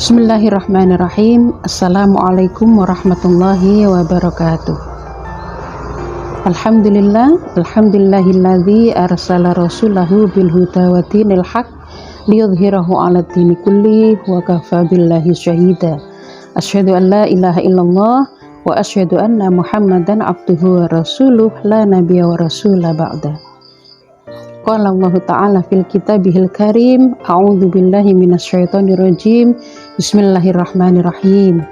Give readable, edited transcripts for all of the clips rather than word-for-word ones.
Bismillahirrahmanirrahim. Assalamualaikum warahmatullahi wabarakatuh. Alhamdulillahilladzi arsala rasulahu bil huda wa dinil haq liyudhhirahu 'ala dini kulli wa kafa billahi syahida. Asyhadu an la ilaha illallah wa asyhadu anna Muhammadan abduhu wa rasuluh la nabiyya wa rasula ba'da. Qala Allah Ta'ala fil kitabihil karim, a'udzu billahi minasyaitonir rajim. Bismillahirrahmanirrahim.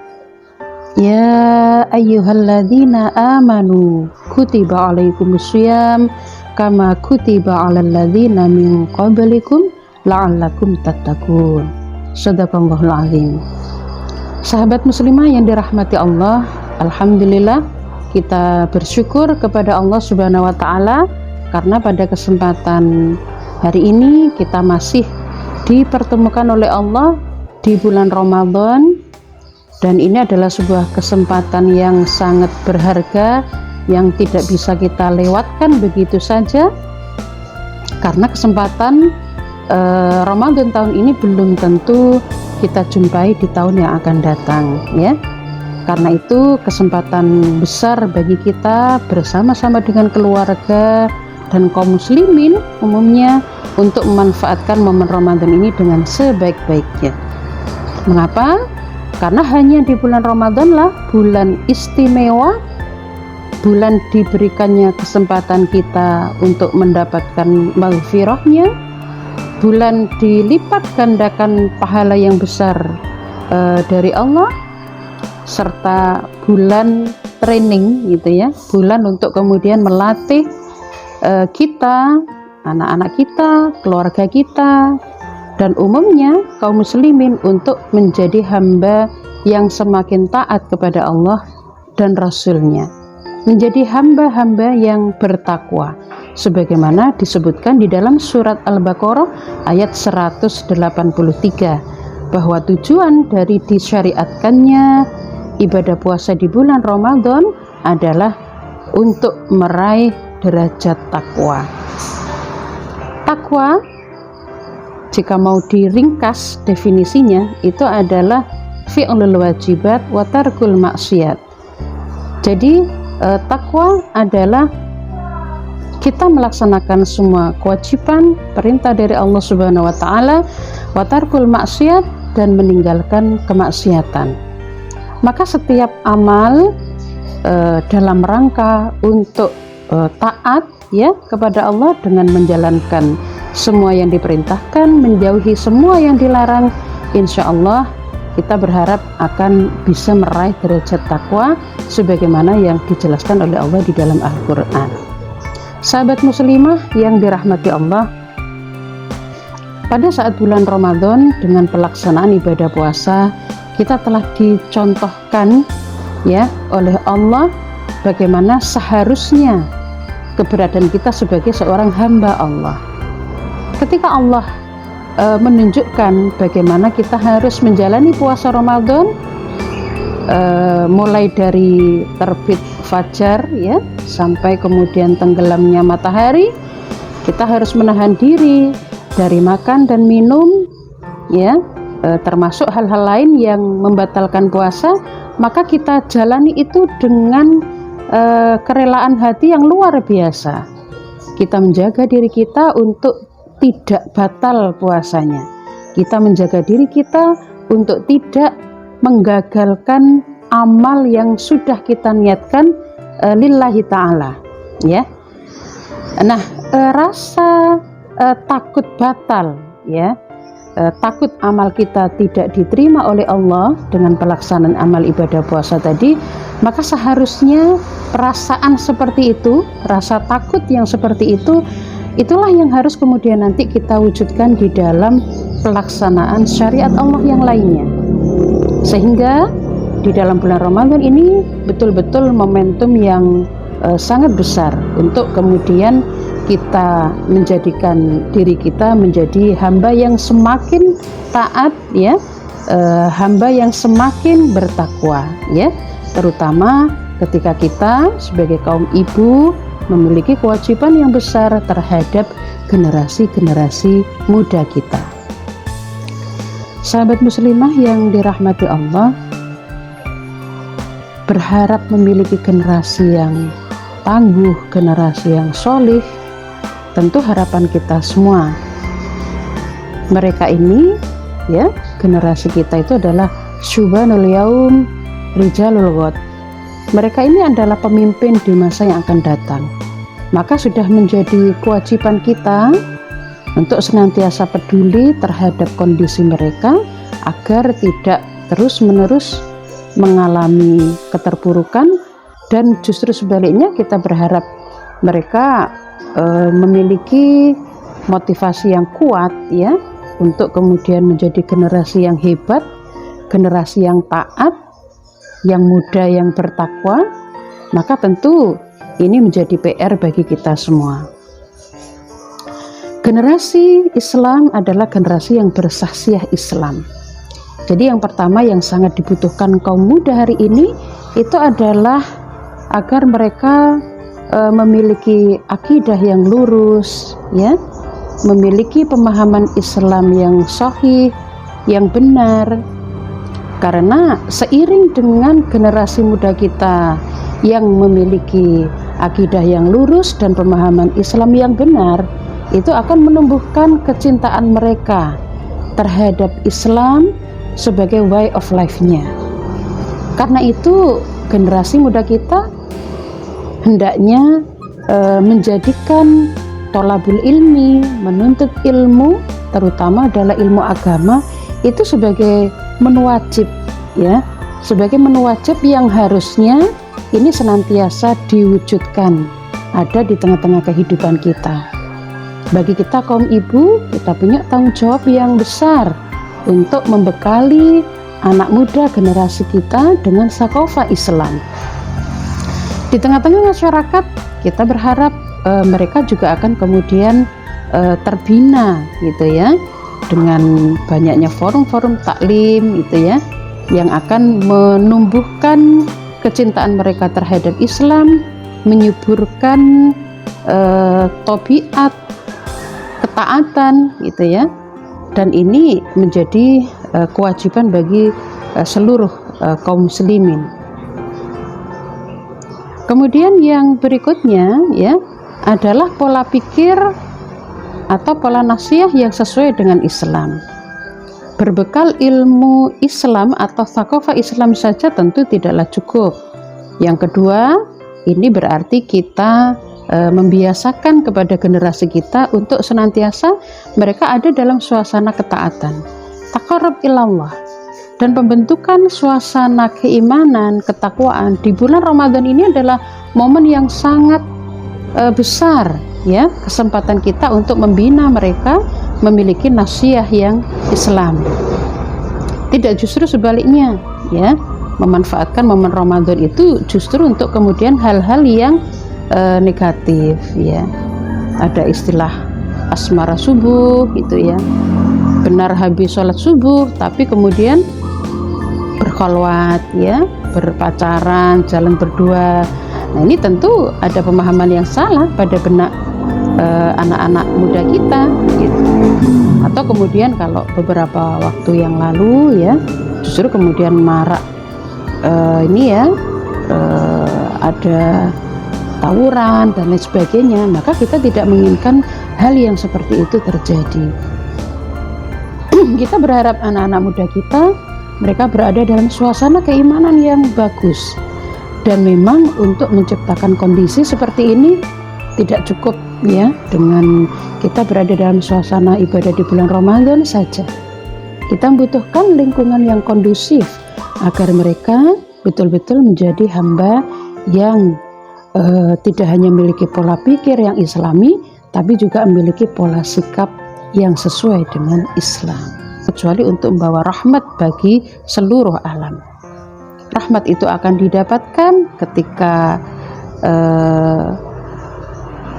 Ya ayyuhalladzina amanu kutiba alaikumussyam kama kutiba alal ladzina min qablikum la'allakum tattaqun. Shadaqallahul azim. Sahabat muslimah yang dirahmati Allah, alhamdulillah kita bersyukur kepada Allah Subhanahu wa taala karena pada kesempatan hari ini kita masih dipertemukan oleh Allah di bulan Ramadan, dan ini adalah sebuah kesempatan yang sangat berharga yang tidak bisa kita lewatkan begitu saja, karena kesempatan Ramadan tahun ini belum tentu kita jumpai di tahun yang akan datang, ya. Karena itu kesempatan besar bagi kita bersama-sama dengan keluarga dan kaum muslimin umumnya untuk memanfaatkan momen Ramadan ini dengan sebaik-baiknya. Mengapa? Karena hanya di bulan Ramadan lah bulan istimewa, bulan diberikannya kesempatan kita untuk mendapatkan maghfirahnya, bulan dilipat gandakan pahala yang besar dari Allah, serta bulan training gitu ya, bulan untuk kemudian melatih kita, anak-anak kita, keluarga kita, dan umumnya kaum muslimin untuk menjadi hamba yang semakin taat kepada Allah dan Rasul-Nya, menjadi hamba-hamba yang bertakwa sebagaimana disebutkan di dalam surat Al-Baqarah ayat 183, bahwa tujuan dari disyariatkannya ibadah puasa di bulan Ramadan adalah untuk meraih derajat takwa. Takwa, jika mau diringkas definisinya, itu adalah fi'lul wajibat wa tarkul maksiat. Jadi takwa adalah kita melaksanakan semua kewajiban perintah dari Allah Subhanahu wa taala, wa tarkul maksiat, dan meninggalkan kemaksiatan. Maka setiap amal dalam rangka untuk taat ya kepada Allah dengan menjalankan semua yang diperintahkan, menjauhi semua yang dilarang, insya Allah kita berharap akan bisa meraih derajat takwa sebagaimana yang dijelaskan oleh Allah di dalam Al-Quran. Sahabat muslimah yang dirahmati Allah, pada saat bulan Ramadan dengan pelaksanaan ibadah puasa, kita telah dicontohkan ya oleh Allah bagaimana seharusnya keberadaan kita sebagai seorang hamba Allah. Ketika Allah menunjukkan bagaimana kita harus menjalani puasa Ramadan, mulai dari terbit fajar ya sampai kemudian tenggelamnya matahari, kita harus menahan diri dari makan dan minum ya, termasuk hal-hal lain yang membatalkan puasa. Maka kita jalani itu dengan kerelaan hati yang luar biasa. Kita menjaga diri kita untuk tidak batal puasanya. Kita menjaga diri kita untuk tidak menggagalkan amal yang sudah kita niatkan lillahi ta'ala ya. Nah, rasa takut batal ya, takut amal kita tidak diterima oleh Allah dengan pelaksanaan amal ibadah puasa tadi, maka seharusnya perasaan seperti itu, rasa takut yang seperti itu, itulah yang harus kemudian nanti kita wujudkan di dalam pelaksanaan syariat Allah yang lainnya, sehingga di dalam bulan Ramadan ini betul-betul momentum yang sangat besar untuk kemudian kita menjadikan diri kita menjadi hamba yang semakin taat ya, hamba yang semakin bertakwa ya, terutama ketika kita sebagai kaum ibu memiliki kewajiban yang besar terhadap generasi-generasi muda kita. Sahabat muslimah yang dirahmati Allah, berharap memiliki generasi yang tangguh, generasi yang solih, tentu harapan kita semua. Mereka ini, ya, generasi kita itu adalah syubanul yaum rijalul ghad. Mereka ini adalah pemimpin di masa yang akan datang. Maka sudah menjadi kewajiban kita untuk senantiasa peduli terhadap kondisi mereka agar tidak terus-menerus mengalami keterpurukan, dan justru sebaliknya kita berharap mereka memiliki motivasi yang kuat, ya, untuk kemudian menjadi generasi yang hebat, generasi yang taat, yang muda, yang bertakwa. Maka tentu ini menjadi PR bagi kita semua. Generasi Islam adalah generasi yang bersahsiah Islam. Jadi yang pertama yang sangat dibutuhkan kaum muda hari ini itu adalah agar mereka memiliki akidah yang lurus, ya, memiliki pemahaman Islam yang sahih, yang benar. Karena seiring dengan generasi muda kita yang memiliki akidah yang lurus dan pemahaman Islam yang benar, itu akan menumbuhkan kecintaan mereka terhadap Islam sebagai way of life-nya. Karena itu generasi muda kita hendaknya menjadikan tolabul ilmi, menuntut ilmu, terutama adalah ilmu agama, itu sebagai menu wajib, ya, sebagai menu wajib yang harusnya ini senantiasa diwujudkan, ada di tengah-tengah kehidupan kita. Bagi kita kaum ibu, kita punya tanggung jawab yang besar untuk membekali anak muda generasi kita dengan sakofah Islam. Di tengah-tengah masyarakat, kita berharap mereka juga akan kemudian terbina, gitu ya, dengan banyaknya forum-forum taklim, gitu ya, yang akan menumbuhkan kecintaan mereka terhadap Islam, menyuburkan tabiat ketaatan, gitu ya. Dan ini menjadi kewajiban bagi seluruh kaum muslimin. Kemudian yang berikutnya, ya, adalah pola pikir atau pola nasihat yang sesuai dengan Islam. Berbekal ilmu Islam atau thaqafah Islam saja tentu tidaklah cukup. Yang kedua, ini berarti kita membiasakan kepada generasi kita untuk senantiasa mereka ada dalam suasana ketaatan, taqarrub ilallah, dan pembentukan suasana keimanan, ketakwaan di bulan Ramadan ini adalah momen yang sangat besar, ya, kesempatan kita untuk membina mereka memiliki nasihat yang Islam. Tidak justru sebaliknya, ya, memanfaatkan momen Ramadan itu justru untuk kemudian hal-hal yang negatif, ya. Ada istilah asmara subuh, gitu ya, benar habis sholat subuh tapi kemudian berkholwat, ya, berpacaran, jalan berdua. Nah, ini tentu ada pemahaman yang salah pada benak anak-anak muda kita, gitu. Atau kemudian kalau beberapa waktu yang lalu, ya, justru kemudian marak ini, ya, ada tawuran dan lain sebagainya, maka kita tidak menginginkan hal yang seperti itu terjadi. Kita berharap anak-anak muda kita mereka berada dalam suasana keimanan yang bagus. Dan memang untuk menciptakan kondisi seperti ini tidak cukup, ya, dengan kita berada dalam suasana ibadah di bulan Ramadan saja. Kita membutuhkan lingkungan yang kondusif agar mereka betul-betul menjadi hamba yang tidak hanya memiliki pola pikir yang Islami, tapi juga memiliki pola sikap yang sesuai dengan Islam, kecuali untuk membawa rahmat bagi seluruh alam. Rahmat itu akan didapatkan ketika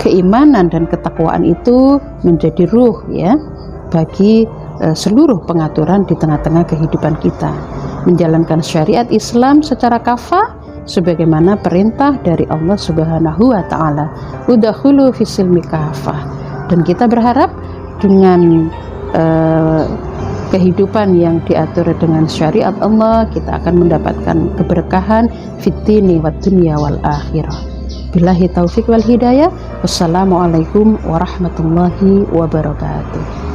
keimanan dan ketakwaan itu menjadi ruh, ya, bagi seluruh pengaturan di tengah-tengah kehidupan kita, menjalankan syariat Islam secara kafah sebagaimana perintah dari Allah Subhanahu wa taala, udkhulu fisilmi kafah. Dan kita berharap dengan kehidupan yang diatur dengan syariat Allah, kita akan mendapatkan keberkahan fid dini wad dunya wal akhirah. Billahi taufik wal hidayah. Wassalamualaikum warahmatullahi wabarakatuh.